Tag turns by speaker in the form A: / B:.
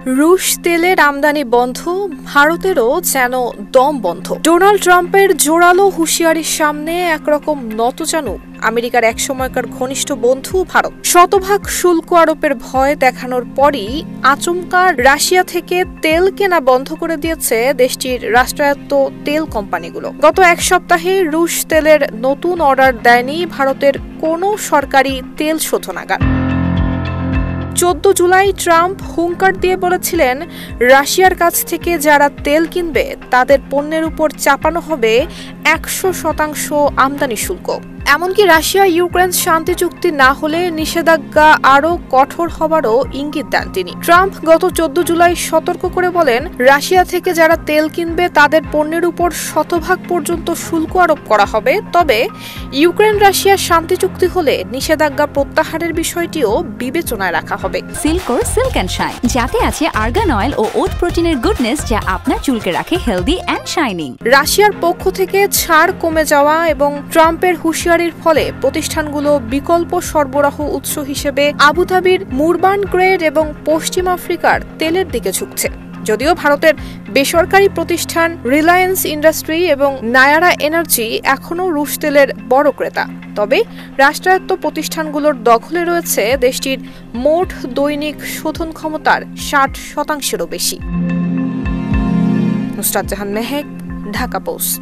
A: রুশ তেলের আমদানি বন্ধ, ভারতেরও যেন দম বন্ধ। ডোনাল্ড ট্রাম্পের জোরালো হুঁশিয়ারির সামনে একরকম নতজানু আমেরিকার একসময়কার ঘনিষ্ঠ বন্ধু ভারত। শতভাগ শুল্ক আরোপের ভয় দেখানোর পরই আচমকা রাশিয়া থেকে তেল কেনা বন্ধ করে দিয়েছে দেশটির রাষ্ট্রায়ত্ত তেল কোম্পানিগুলো। গত এক সপ্তাহে রুশ তেলের নতুন অর্ডার দেয়নি ভারতের কোনো সরকারি তেল শোধনাগার। 14 জুলাই ট্রাম্প হুঙ্কার দিয়ে বলেছিলেন, রাশিয়ার কাছ থেকে যারা তেল কিনবে তাদের পণ্যের উপর চাপানো হবে 100% আমদানি শুল্ক। এমনকি রাশিয়া ইউক্রেন শান্তি চুক্তি না হলে নিষেধাজ্ঞা আরও কঠোর হবারও ইঙ্গিত দেন তিনি। ট্রাম্প গত 14 জুলাই সতর্ক করে বলেন, রাশিয়া থেকে যারা তেল কিনবে তাদের পণ্যের উপর শতভাগ পর্যন্ত শুল্ক আরোপ করা হবে, তবে ইউক্রেন রাশিয়া শান্তি চুক্তি হলে নিষেধাজ্ঞা প্রত্যাহারের বিষয়টিও বিবেচনায় রাখা হবে।
B: সিল্কোর সিল্ক অ্যান্ড শাইন, যাতে আছে আর্গান অয়েল ও ওট প্রোটিনের গুডনেস, যা আপনার চুলকে রাখে হেলদি অ্যান্ড শাইনিং।
A: রাশিয়ার পক্ষ থেকে ছাড় কমে যাওয়া এবং ট্রাম্পের হুঁশিয়ারির ফলে প্রতিষ্ঠানগুলো বিকল্প সরবরাহ উৎস হিসেবে আবুধাবির মুরবান গ্রেড এবং পশ্চিম আফ্রিকার তেলের দিকে ঝুঁকছে। যদিও ভারতের বেসরকারি প্রতিষ্ঠান রিলায়েন্স ইন্ডাস্ট্রি এবং নায়ারা এনার্জি এখনও রুশ তেলের বড় ক্রেতা, তবে রাষ্ট্রায়ত্ত প্রতিষ্ঠানগুলোর দখলে রয়েছে দেশটির মোট দৈনিক শোধন ক্ষমতার 60%-এরও বেশি। নুসরাত জাহান মেহেক, ঢাকা পোস্ট।